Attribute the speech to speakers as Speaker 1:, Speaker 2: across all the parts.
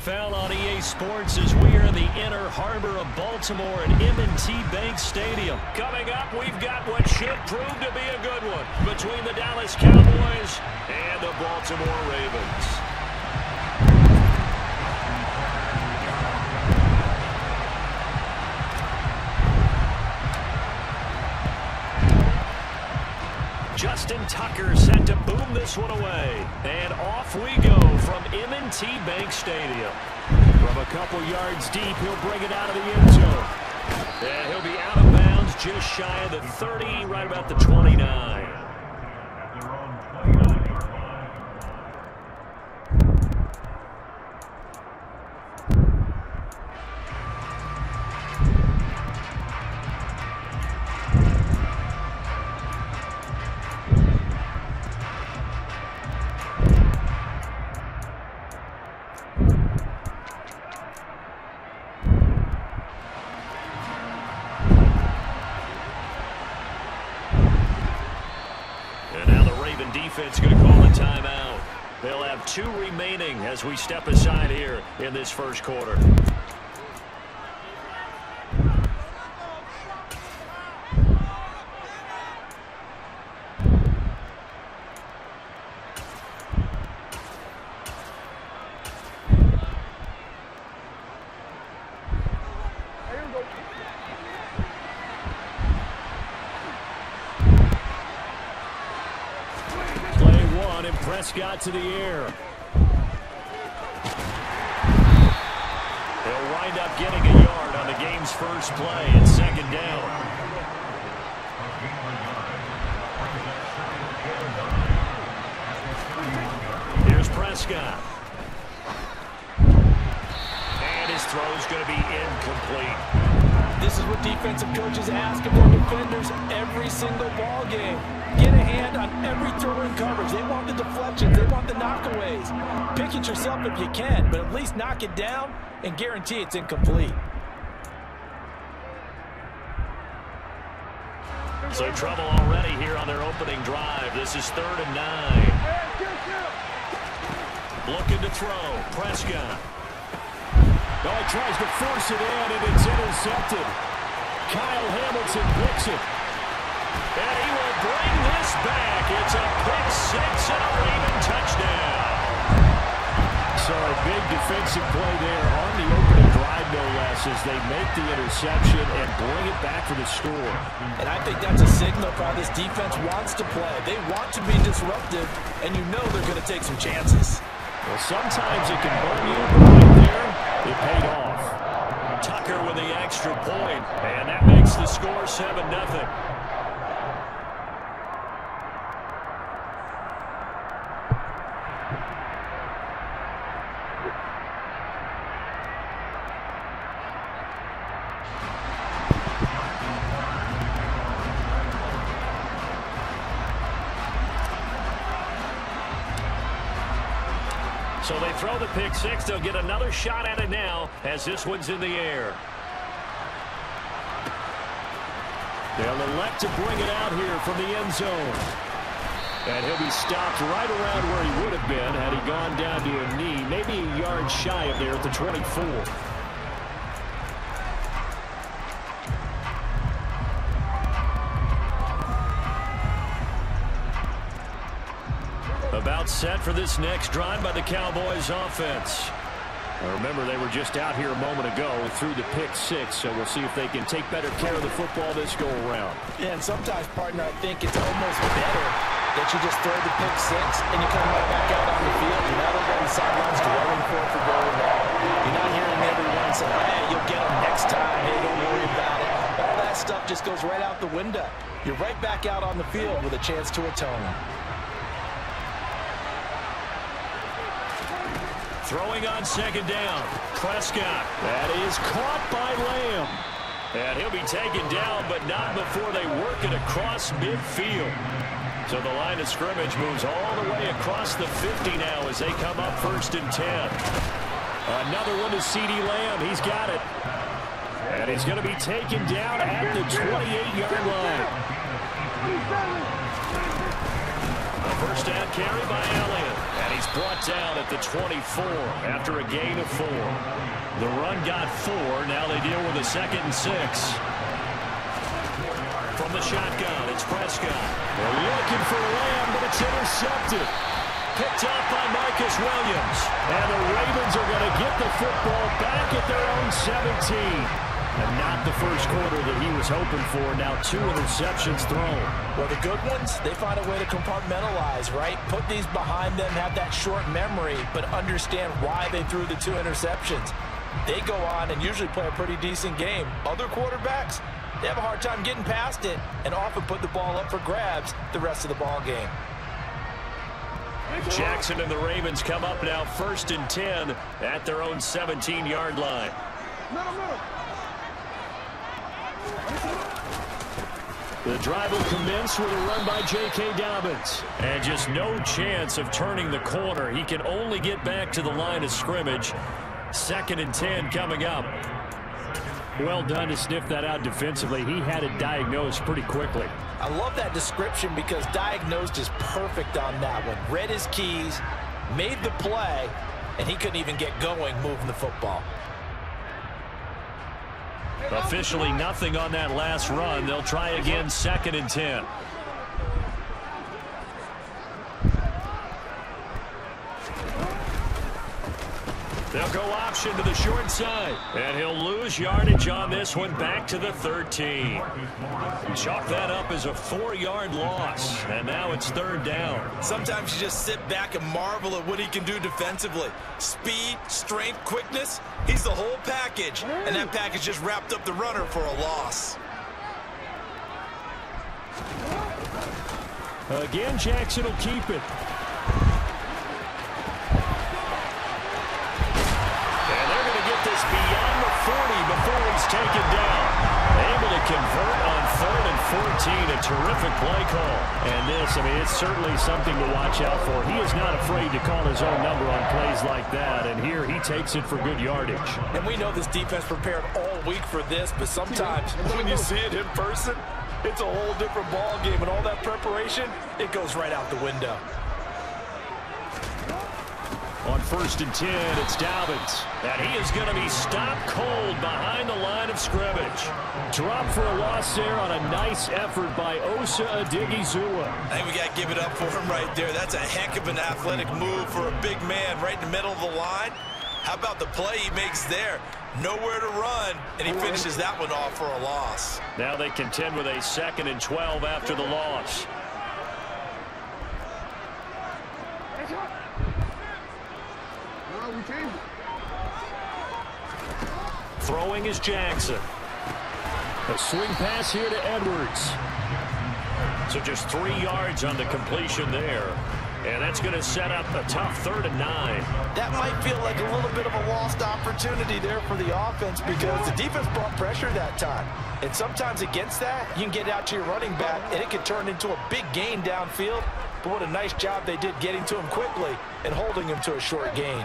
Speaker 1: NFL on EA Sports as we are in the inner harbor of Baltimore at M&T Bank Stadium. Coming up, we've got what should prove to be a good one between the Dallas Cowboys and the Baltimore Ravens. Justin Tucker set to boom this one away. And off we go from M&T Bank Stadium. From a couple yards deep, he'll bring it out of the end zone. And he'll be out of bounds just shy of the 30, right about the 29. Defense going to call a timeout. They'll have 2 remaining as we step aside here in this first quarter. Prescott to the air. He'll wind up getting a yard on the game's first play at second down. Here's Prescott. And his throw's going to be incomplete.
Speaker 2: This is what defensive coaches ask of their defenders every single ball game. Get a hand on every throw in coverage. They want the deflections. They want the knockaways. Pick it yourself if you can, but at least knock it down and guarantee it's incomplete.
Speaker 1: So trouble already here on their opening drive. This is 3rd and 9. Looking to throw. Prescott. Oh, he tries to force it in, and it's intercepted. Kyle Hamilton picks it. And he will bring this back. It's a pick 6 and a Raven touchdown. So a big defensive play there on the opening drive, no less, as they make the interception and bring it back for the score.
Speaker 2: And I think that's a signal for how this defense wants to play. They want to be disruptive, and you know they're going to take some chances.
Speaker 1: Well, sometimes it can burn you, but right there, it paid off. Tucker with the extra point, and that makes the score 7-0. So they throw the pick 6. They'll get another shot at it now as this one's in the air. They'll elect to bring it out here from the end zone. And he'll be stopped right around where he would have been had he gone down to a knee, maybe a yard shy of there at the 24. About set for this next drive by the Cowboys offense. Remember, they were just out here a moment ago through the pick 6, so we'll see if they can take better care of the football this go-around.
Speaker 2: Yeah, and sometimes, partner, I think it's almost better that you just throw the pick 6 and you come right back out on the field. You're not over on the sidelines dwelling for going wrong. You're not hearing everyone say, hey, you'll get them next time. Hey, don't worry about it. All that stuff just goes right out the window. You're right back out on the field with a chance to atone.
Speaker 1: Throwing on second down. Prescott. That is caught by Lamb. And he'll be taken down, but not before they work it across midfield. So the line of scrimmage moves all the way across the 50 now as they come up 1st and 10. Another one to CeeDee Lamb. He's got it. And he's going to be taken down at the 28-yard line. First down carry by Elliott. And he's brought down at the 24 after a gain of 4. The run got 4. Now they deal with a 2nd and 6. From the shotgun, it's Prescott. They're looking for Lamb, but it's intercepted. Picked up by Marcus Williams. And the Ravens are going to get the football back at their own 17. And not the first quarter that he was hoping for. Now 2 interceptions thrown.
Speaker 2: Well, the good ones, they find a way to compartmentalize, right? Put these behind them, have that short memory, but understand why they threw the 2 interceptions. They go on and usually play a pretty decent game. Other quarterbacks, they have a hard time getting past it and often put the ball up for grabs the rest of the ball game.
Speaker 1: Jackson and the Ravens come up now 1st and 10 at their own 17-yard line. The drive will commence with a run by J.K. Dobbins. And just no chance of turning the corner. He can only get back to the line of scrimmage. 2nd and 10 coming up. Well done to sniff that out defensively. He had it diagnosed pretty quickly.
Speaker 2: I love that description because diagnosed is perfect on that one. Read his keys, made the play, and he couldn't even get going moving the football.
Speaker 1: Officially nothing on that last run. They'll try again 2nd and 10. They'll go option to the short side. And he'll lose yardage on this one back to the 13. Chalk that up as a 4-yard loss. And now it's 3rd down.
Speaker 2: Sometimes you just sit back and marvel at what he can do defensively. Speed, strength, quickness. He's the whole package. And that package just wrapped up the runner for a loss.
Speaker 1: Again, Jackson will keep it. This beyond the 40 before he's taken down. Able to convert on 3rd and 14. A terrific play call. And this, I mean, it's certainly something to watch out for. He is not afraid to call his own number on plays like that. And here he takes it for good yardage.
Speaker 2: And we know this defense prepared all week for this, but sometimes when you see it in person, it's a whole different ball game. And all that preparation, it goes right out the window.
Speaker 1: On 1st and 10, it's Dobbins. And he is going to be stopped cold behind the line of scrimmage. Drop for a loss there on a nice effort by Osa Odighizuwa.
Speaker 2: I think we got to give it up for him right there. That's a heck of an athletic move for a big man right in the middle of the line. How about the play he makes there? Nowhere to run, and he finishes that one off for a loss.
Speaker 1: Now they contend with a 2nd and 12 after the loss. Throwing is Jackson. A swing pass here to Edwards. So just 3 yards on the completion there. And that's going to set up a tough 3rd and 9.
Speaker 2: That might feel like a little bit of a lost opportunity there for the offense because the defense brought pressure that time. And sometimes against that, you can get out to your running back, and it can turn into a big gain downfield. But what a nice job they did getting to him quickly and holding him to a short gain.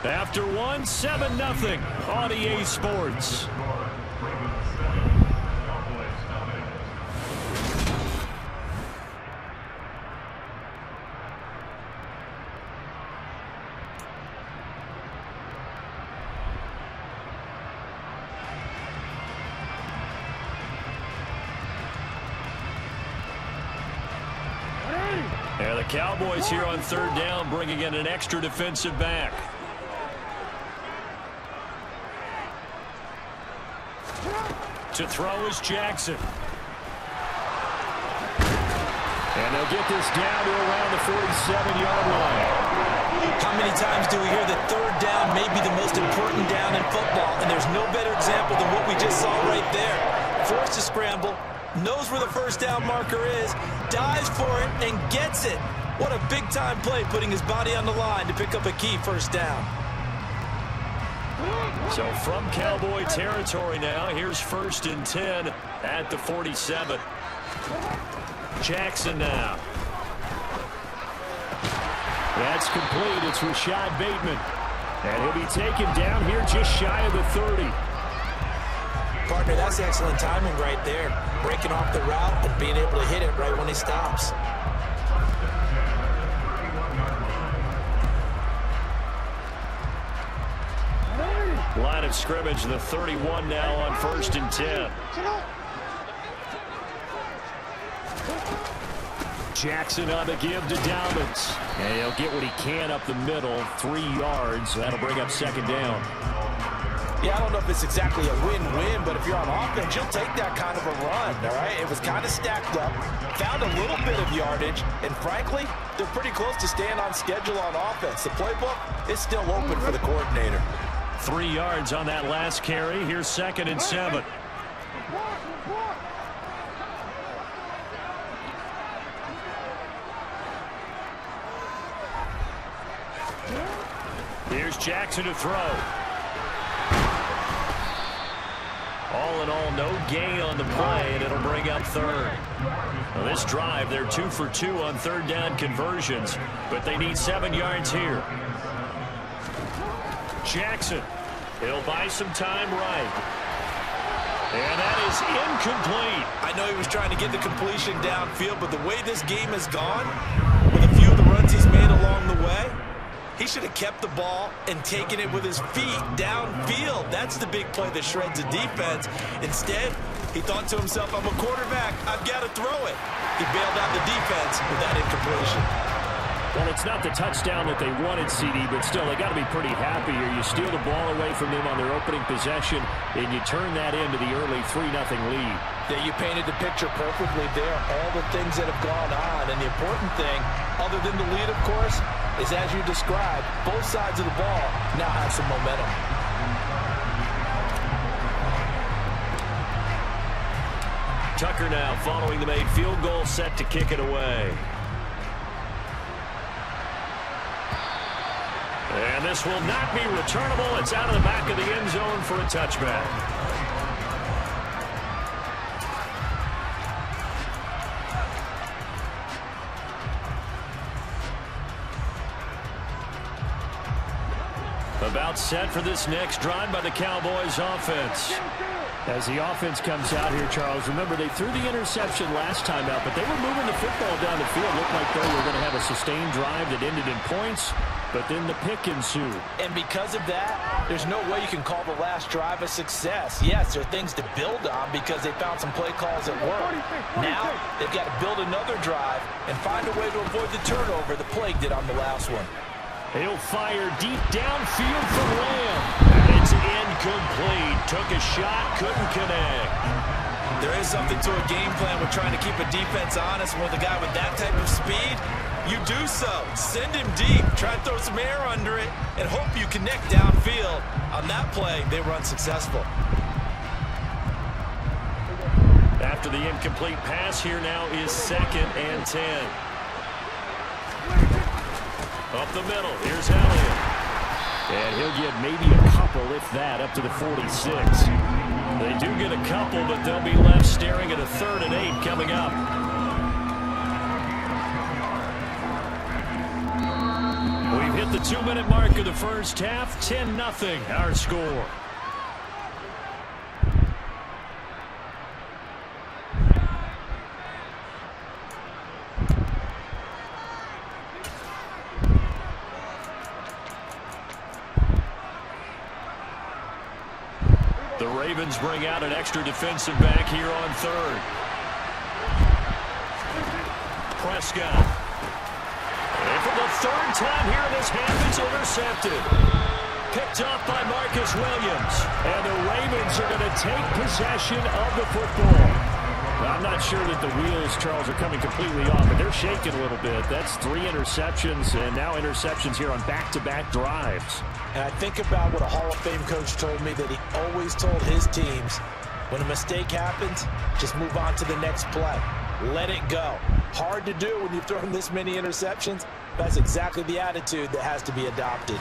Speaker 1: After 1, 7-0 on EA Sports. And the Cowboys here on 3rd down, bringing in an extra defensive back. To throw is Jackson. And they'll get this down to around the 47-yard line.
Speaker 2: How many times do we hear that 3rd down may be the most important down in football? And there's no better example than what we just saw right there. Forced to scramble, knows where the 1st down marker is, dives for it, and gets it. What a big-time play, putting his body on the line to pick up a key 1st down.
Speaker 1: So from Cowboy territory now, here's 1st and 10 at the 47. Jackson now. That's complete. It's Rashad Bateman. And he'll be taken down here just shy of the 30.
Speaker 2: Partner, that's excellent timing right there. Breaking off the route and being able to hit it right when he stops.
Speaker 1: Line of scrimmage, the 31 now on 1st and 10. Jackson on the give to Dowmans. And he'll get what he can up the middle, 3 yards. That'll bring up 2nd down.
Speaker 2: Yeah, I don't know if it's exactly a win-win, but if you're on offense, you'll take that kind of a run, all right? It was kind of stacked up, found a little bit of yardage, and frankly, they're pretty close to staying on schedule on offense. The playbook is still open for the coordinator.
Speaker 1: 3 yards on that last carry. Here's 2nd and 7. Here's Jackson to throw. All in all, no gain on the play, and it'll bring up 3rd. Now this drive, they're 2 for 2 on 3rd down conversions, but they need 7 yards here. Jackson, he'll buy some time right. And that is incomplete.
Speaker 2: I know he was trying to get the completion downfield, but the way this game has gone, with a few of the runs he's made along the way, he should have kept the ball and taken it with his feet downfield. That's the big play that shreds the defense. Instead, he thought to himself, I'm a quarterback, I've got to throw it. He bailed out the defense with that incompletion.
Speaker 1: Well, it's not the touchdown that they wanted, CD, but still, they got to be pretty happy here. You steal the ball away from them on their opening possession, and you turn that into the early 3-0 lead.
Speaker 2: Yeah, you painted the picture perfectly there, all the things that have gone on. And the important thing, other than the lead, of course, is as you described, both sides of the ball now have some momentum.
Speaker 1: Tucker now following the made field goal, set to kick it away. And this will not be returnable. It's out of the back of the end zone for a touchback. About set for this next drive by the Cowboys offense. As the offense comes out here, Charles, remember they threw the interception last time out, but they were moving the football down the field. Looked like they were going to have a sustained drive that ended in points, but then the pick ensued.
Speaker 2: And because of that, there's no way you can call the last drive a success. Yes, there are things to build on because they found some play calls that work. Now, they've got to build another drive and find a way to avoid the turnover the plague did on the last one.
Speaker 1: He'll fire deep downfield for Lamb. And it's incomplete. Took a shot, couldn't connect.
Speaker 2: There is something to a game plan with trying to keep a defense honest. With a guy with that type of speed, you do so. Send him deep. Try to throw some air under it and hope you connect downfield. On that play, they were unsuccessful.
Speaker 1: After the incomplete pass, here now is 2nd and 10. Up the middle, here's Elliott. And he'll get maybe a couple, if that, up to the 46. They do get a couple, but they'll be left staring at a 3rd and 8 coming up. We've hit the 2-minute mark of the first half. 10-0, our score. The Ravens bring out an extra defensive back here on 3rd. Prescott. And for the 3rd time here in this half, it's intercepted. Picked off by Marcus Williams. And the Ravens are going to take possession of the football. I'm not sure that the wheels, Charles, are coming completely off, but they're shaking a little bit. That's 3 interceptions, and now interceptions here on back-to-back drives.
Speaker 2: And I think about what a Hall of Fame coach told me, that he always told his teams, when a mistake happens, just move on to the next play. Let it go. Hard to do when you've thrown this many interceptions. That's exactly the attitude that has to be adopted.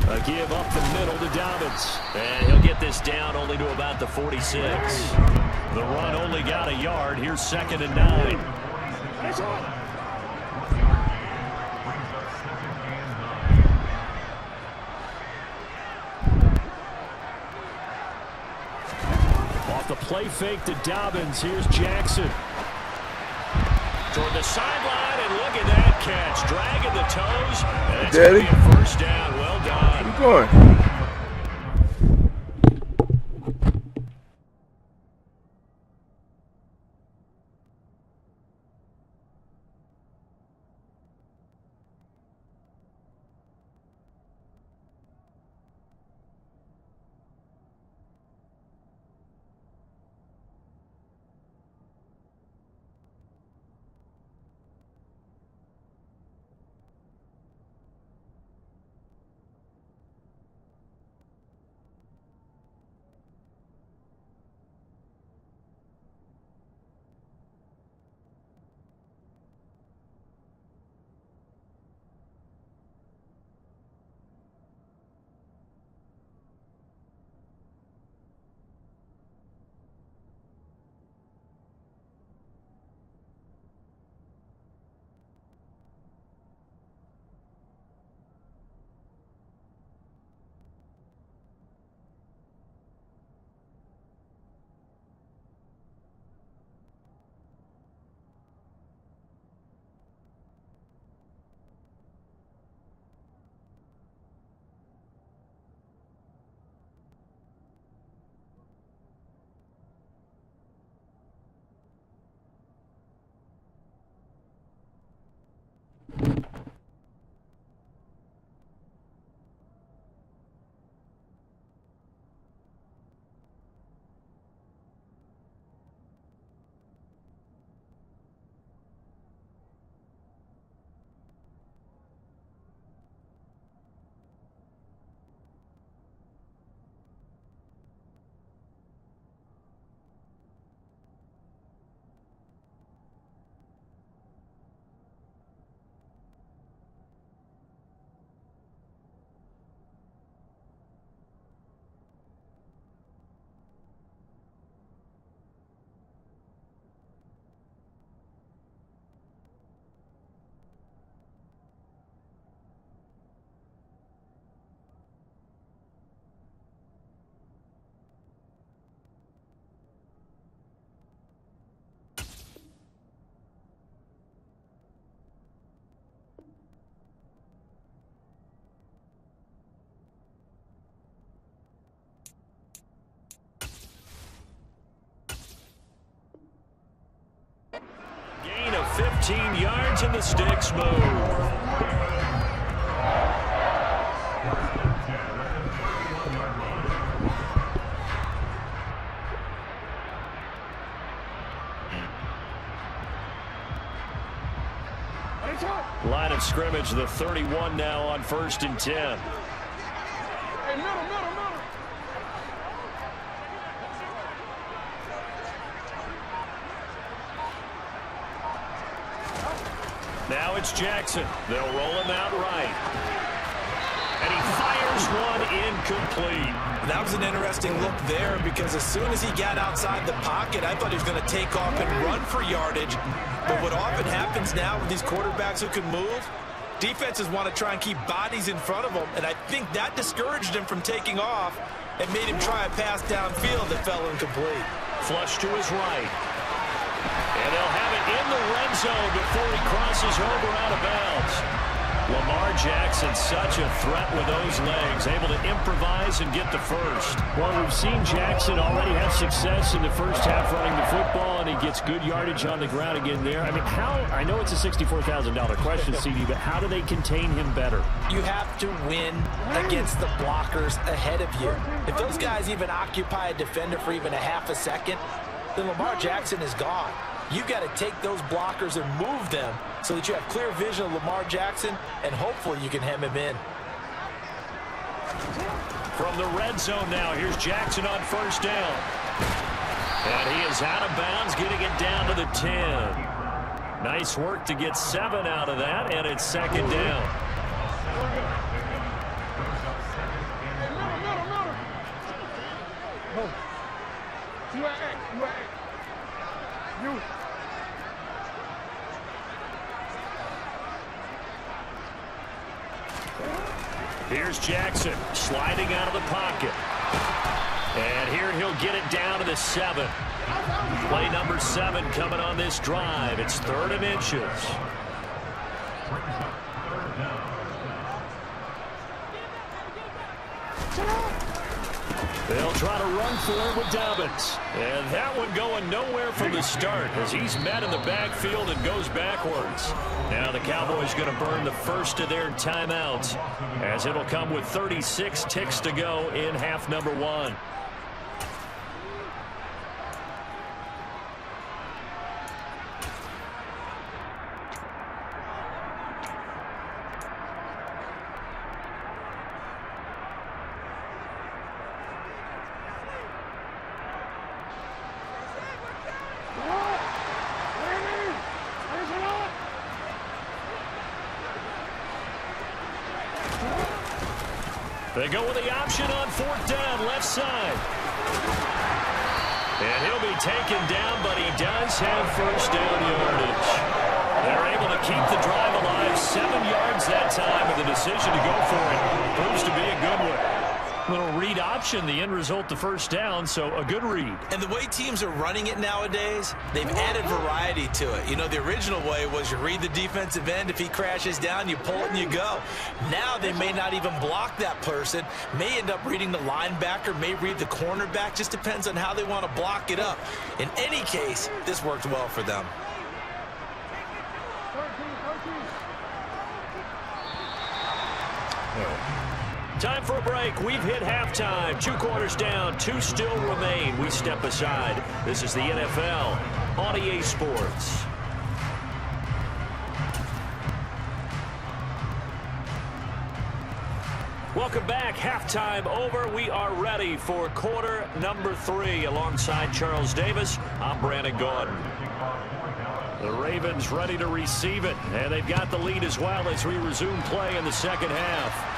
Speaker 1: A give up the middle to Dobbins. And he'll get this down only to about the 46. The run only got a yard. Here's 2nd and 9. Off the play fake to Dobbins. Here's Jackson. Toward the sideline, and look at that catch. Dragging the toes. And it's going to be a first down. Well done.
Speaker 3: Keep going.
Speaker 1: Gain of 15 yards and the sticks move. Line of scrimmage, the 31 now on 1st and 10. Now it's Jackson. They'll roll him out right. And he fires one incomplete.
Speaker 2: That was an interesting look there because as soon as he got outside the pocket, I thought he was going to take off and run for yardage. But what often happens now with these quarterbacks who can move, defenses want to try and keep bodies in front of them, and I think that discouraged him from taking off and made him try a pass downfield that fell incomplete.
Speaker 1: Flush to his right. And they'll have it in the red zone before he crosses over out of bounds. Lamar Jackson, such a threat with those legs, able to improvise and get the first. Well, we've seen Jackson already have success in the first half running the football, and he gets good yardage on the ground again there. I mean, I know it's a $64,000 question, CD, but how do they contain him better?
Speaker 2: You have to win against the blockers ahead of you. If those guys even occupy a defender for even a half a second, then Lamar Jackson is gone. You've got to take those blockers and move them so that you have clear vision of Lamar Jackson, and hopefully you can hem him in.
Speaker 1: From the red zone now, here's Jackson on first down. And he is out of bounds, getting it down to the 10. Nice work to get 7 out of that, and it's second down. Here's Jackson sliding out of the pocket. And here he'll get it down to the 7. Play number 7 coming on this drive. It's 3rd and inches. They'll try to run for it with Dobbins. And that one going nowhere from the start as he's met in the backfield and goes backwards. Now the Cowboys going to burn the first of their timeouts as it'll come with 36 ticks to go in half number 1. They go with the option on 4th down, left side. And he'll be taken down, but he does have first down yardage. They're able to keep the drive alive, 7 yards that time, and the decision to go for it proves to be a good one. Little read option, the end result, the first down, so a good read.
Speaker 2: And the way teams are running it nowadays, they've added variety to it. You know, the original way was you read the defensive end. If he crashes down, you pull it and you go. Now they may not even block that person, may end up reading the linebacker, may read the cornerback. Just depends on how they want to block it up. In any case, this worked well for them.
Speaker 1: Time for a break. We've hit halftime. 2 quarters down. 2 still remain. We step aside. This is the NFL on EA Sports. Welcome back. Halftime over. We are ready for quarter number 3. Alongside Charles Davis, I'm Brandon Gordon. The Ravens ready to receive it. And they've got the lead as well as we resume play in the second half.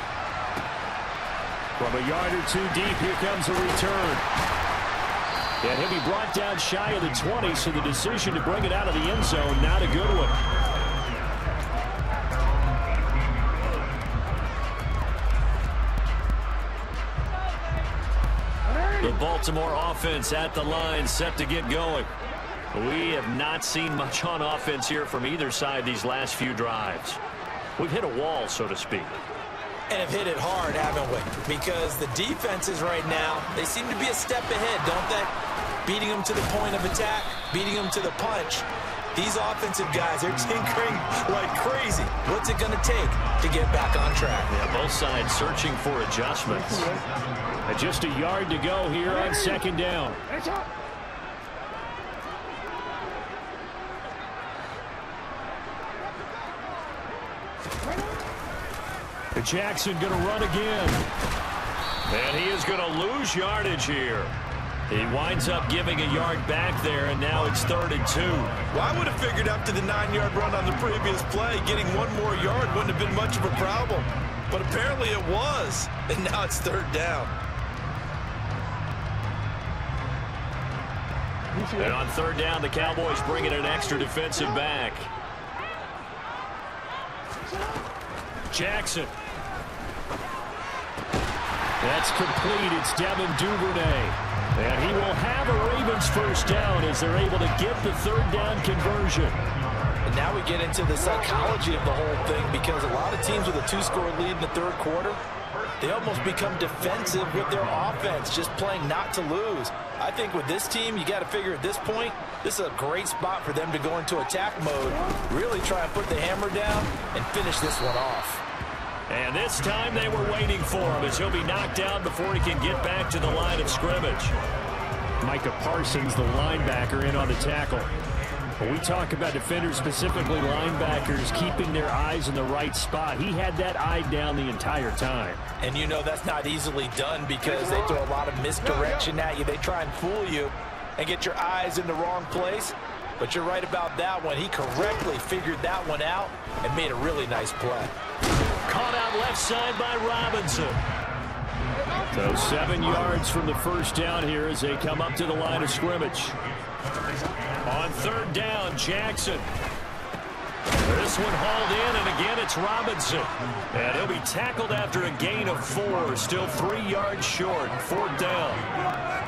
Speaker 1: From a yard or 2 deep, here comes a return. And he'll be brought down shy of the 20, so the decision to bring it out of the end zone, not a good one. The Baltimore offense at the line, set to get going. We have not seen much on offense here from either side these last few drives. We've hit a wall, so to speak.
Speaker 2: And have hit it hard, haven't we? Because the defenses right now, they seem to be a step ahead, don't they? Beating them to the point of attack, beating them to the punch. These offensive guys are tinkering like crazy. What's it going to take to get back on track?
Speaker 1: Yeah, both sides searching for adjustments. And just a yard to go here on 2nd down. Jackson going to run again. And he is going to lose yardage here. He winds up giving a yard back there, and now it's 3rd and 2.
Speaker 2: Well, I would have figured after the 9-yard run on the previous play, getting 1 more yard wouldn't have been much of a problem. But apparently it was, and now it's 3rd down.
Speaker 1: And on 3rd down, the Cowboys bring in an extra defensive back. Jackson. That's complete. It's Devin Duvernay. And he will have a Ravens first down as they're able to get the 3rd down conversion.
Speaker 2: And now we get into the psychology of the whole thing, because a lot of teams with a 2-score lead in the 3rd quarter, they almost become defensive with their offense, just playing not to lose. I think with this team, you got to figure at this point, this is a great spot for them to go into attack mode, really try and put the hammer down and finish this one off.
Speaker 1: And this time they were waiting for him as he'll be knocked down before he can get back to the line of scrimmage. Micah Parsons, the linebacker, in on the tackle. When we talk about defenders, specifically linebackers, keeping their eyes in the right spot, he had that eye down the entire time.
Speaker 2: And you know that's not easily done because they throw a lot of misdirection at you. They try and fool you and get your eyes in the wrong place. But you're right about that one. He correctly figured that one out and made a really nice play.
Speaker 1: Caught out left side by Robinson. So 7 yards from the first down here as they come up to the line of scrimmage. On third down, Jackson. This one hauled in, and again it's Robinson. And he'll be tackled after a gain of 4, still 3 yards short, fourth down.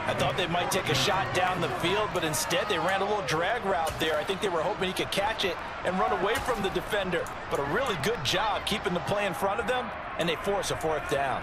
Speaker 2: I thought they might take a shot down the field, but instead they ran a little drag route there. I think they were hoping he could catch it and run away from the defender. But a really good job keeping the play in front of them, and they force a fourth down.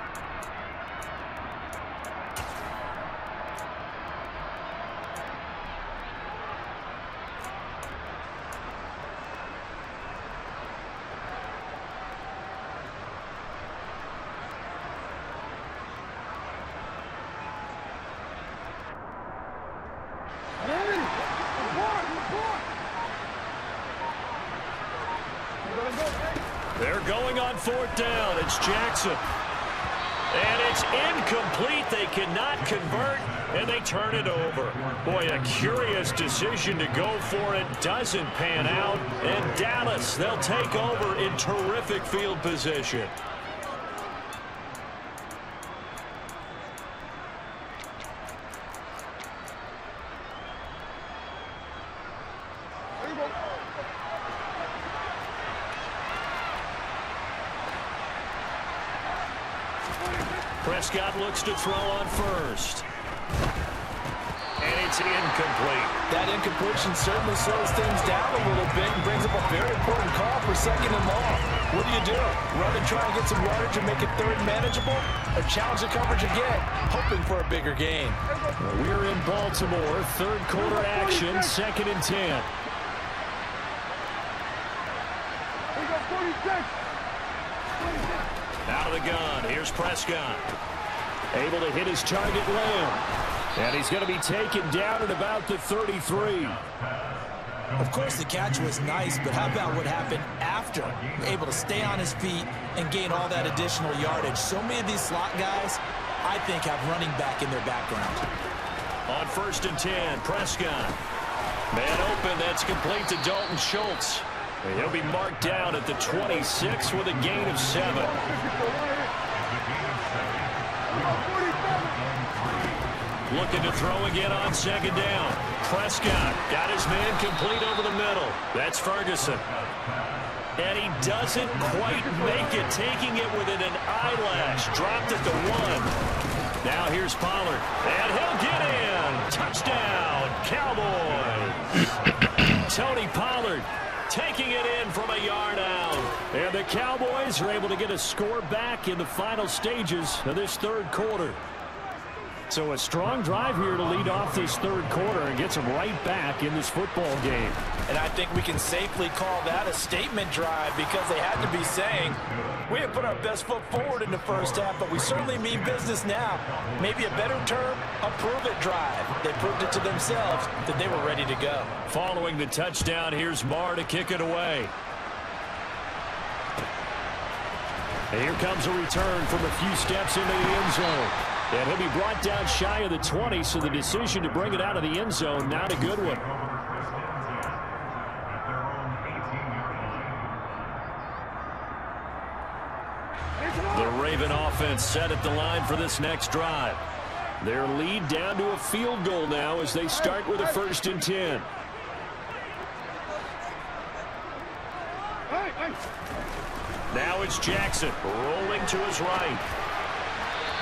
Speaker 1: They're going on fourth down. It's Jackson. And it's incomplete. They cannot convert, and they turn it over. Boy, a curious decision to go for it. Doesn't pan out. And Dallas, they'll take over in terrific field position. Prescott looks to throw on first. And it's incomplete.
Speaker 2: That incompletion certainly slows things down a little bit and brings up a very important call for second and long. What do? Run and try and get some yardage and make it third manageable? Or challenge the coverage again, hoping for a bigger gain?
Speaker 1: We're in Baltimore, third quarter action, second and 10. Out of the gun, here's Prescott. Able to hit his target, Lamb. And he's going to be taken down at about the 33.
Speaker 2: Of course, the catch was nice, but how about what happened after? Able to stay on his feet and gain all that additional yardage. So many of these slot guys, I think, have running back in their background.
Speaker 1: On first and 10, Prescott. Man open, that's complete to Dalton Schultz. And he'll be marked down at the 26 with a gain of 7. Looking to throw again on second down. Prescott got his man complete over the middle. That's Ferguson. And he doesn't quite make it, taking it within an eyelash. Dropped at the 1. Now here's Pollard. And he'll get in. Touchdown, Cowboys. Tony Pollard taking it in from a yard out. And the Cowboys are able to get a score back in the final stages of this third quarter. So a strong drive here to lead off this third quarter and gets them right back in this football game.
Speaker 2: And I think we can safely call that a statement drive because they had to be saying, we have put our best foot forward in the first half, but we certainly mean business now. Maybe a better term, a prove-it drive. They proved it to themselves that they were ready to go.
Speaker 1: Following the touchdown, here's Marr to kick it away. And here comes a return from a few steps into the end zone. And he'll be brought down shy of the 20, so the decision to bring it out of the end zone, not a good one. The Raven offense set at the line for this next drive. Their lead down to a field goal now as they start with a first and 10. Now it's Jackson rolling to his right.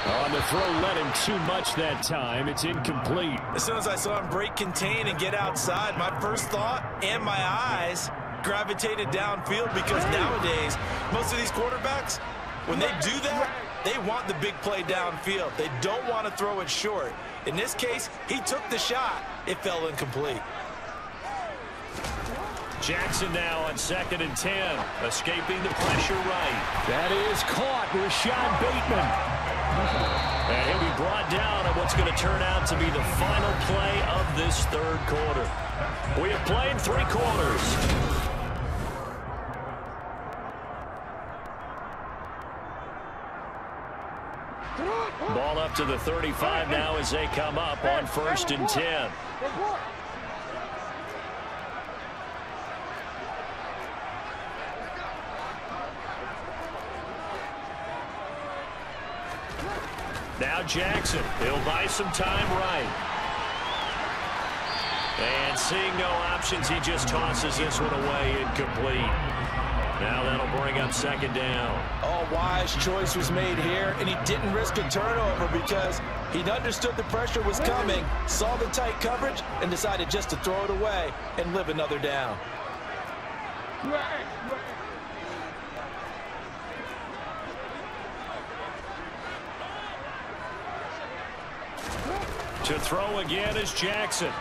Speaker 1: On the throw, led him too much that time. It's incomplete.
Speaker 2: As soon as I saw him break contain and get outside, my first thought and my eyes gravitated downfield because nowadays, most of these quarterbacks, when they do that, they want the big play downfield. They don't want to throw it short. In this case, he took the shot. It fell incomplete.
Speaker 1: Jackson now on second and 10, escaping the pressure right. That is caught, Rashad Bateman. And he'll be brought down on what's going to turn out to be the final play of this third quarter. We have played 3 quarters. Ball up to the 35 now as they come up on first and 10. Now Jackson, he'll buy some time right. And seeing no options, he just tosses this one away incomplete. Now that'll bring up second down.
Speaker 2: Oh, wise choice was made here, and he didn't risk a turnover because he understood the pressure was coming, saw the tight coverage, and decided just to throw it away and live another down.
Speaker 1: To throw again is Jackson.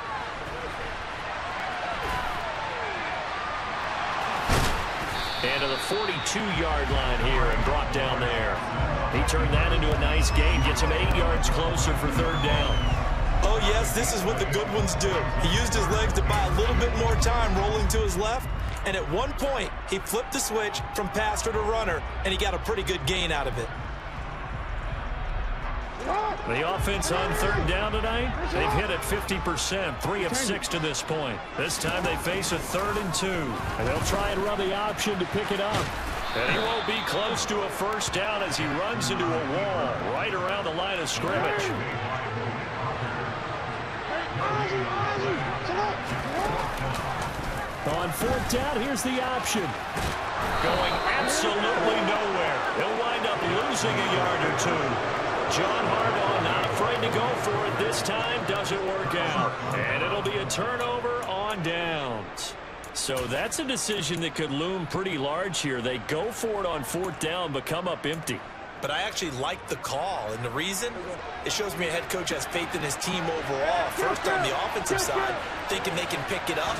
Speaker 1: And to the 42-yard line here and brought down there. He turned that into a nice gain, gets him 8 yards closer for third down.
Speaker 2: Oh, yes, this is what the good ones do. He used his legs to buy a little bit more time rolling to his left, and at one point, he flipped the switch from passer to runner, and he got a pretty good gain out of it.
Speaker 1: The offense on third down tonight, they've hit it 50%, 3 of 6 to this point. This time they face a 3rd and 2, and they'll try and run the option to pick it up. And he won't be close to a first down as he runs into a wall right around the line of scrimmage. On fourth down, here's the option. Going absolutely nowhere. He'll wind up losing a yard or two. John Harbaugh not afraid to go for it this time. Doesn't work out. And it'll be a turnover on downs. So that's a decision that could loom pretty large here. They go for it on fourth down, but come up empty.
Speaker 2: But I actually like the call, and the reason? It shows me a head coach has faith in his team overall. First on the offensive side, thinking they can pick it up,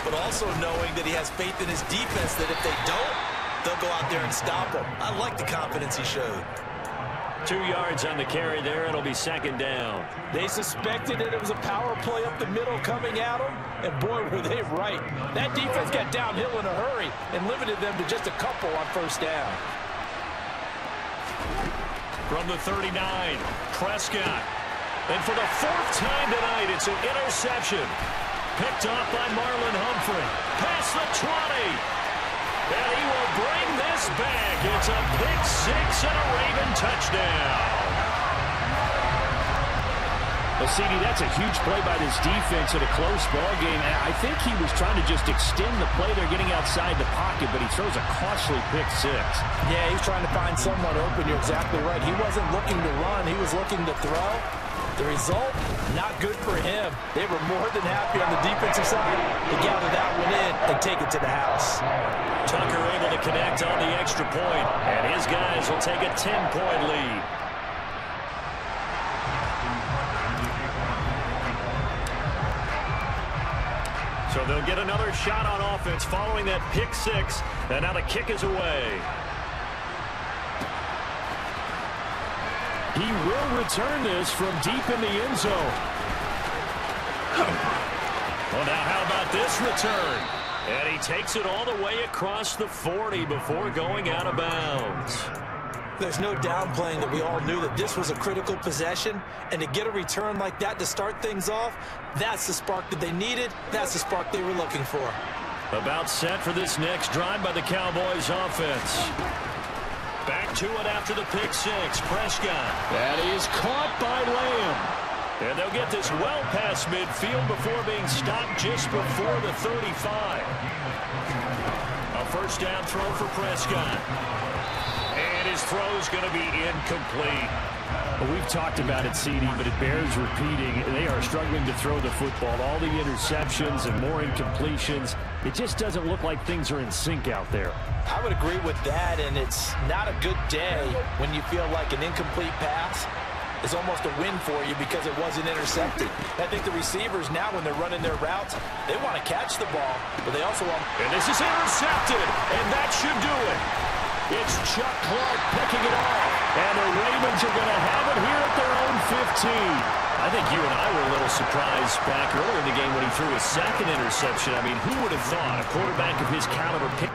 Speaker 2: but also knowing that he has faith in his defense that if they don't, they'll go out there and stop him. I like the confidence he showed.
Speaker 1: 2 yards on the carry there. It'll be second down.
Speaker 2: They suspected that it was a power play up the middle coming at them, and boy, were they right. That defense got downhill in a hurry and limited them to just a couple on first down.
Speaker 1: From the 39, Prescott. And for the 4th time tonight, it's an interception. Picked off by Marlon Humphrey. Past the 20. And he will bring this back. It's a pick 6 and a Raven touchdown. Well, CD, that's a huge play by this defense in a close ball game. I think he was trying to just extend the play. They're getting outside the pocket, but he throws a costly pick 6.
Speaker 2: Yeah, he's trying to find someone open. You're exactly right. He wasn't looking to run. He was looking to throw. The result, not good for him. They were more than happy on the defensive side to gather that one in and take it to the house.
Speaker 1: Tucker able to connect on the extra point, and his guys will take a 10-point lead. So they'll get another shot on offense following that pick 6, and now the kick is away. He will return this from deep in the end zone. Well, now how about this return? And he takes it all the way across the 40 before going out of bounds.
Speaker 2: There's no downplaying that we all knew that this was a critical possession, and to get a return like that to start things off, that's the spark that they needed. That's the spark they were looking for.
Speaker 1: About set for this next drive by the Cowboys offense. Back to it after the pick 6. Prescott. That is caught by Lamb. And they'll get this well past midfield before being stopped just before the 35. A first down throw for Prescott. And his throw is going to be incomplete. Well, we've talked about it, CD, but it bears repeating. They are struggling to throw the football. All the interceptions and more incompletions. It just doesn't look like things are in sync out there.
Speaker 2: I would agree with that, and it's not a good day when you feel like an incomplete pass is almost a win for you because it wasn't intercepted. I think the receivers now, when they're running their routes, they want to catch the ball, but they also want...
Speaker 1: And this is intercepted, and that should do it. It's Chuck Clark picking it off, and the Ravens are going to have it here at their own 15. I think you and I were a little surprised back earlier in the game when he threw his second interception. I mean, who would have thought a quarterback of his caliber picked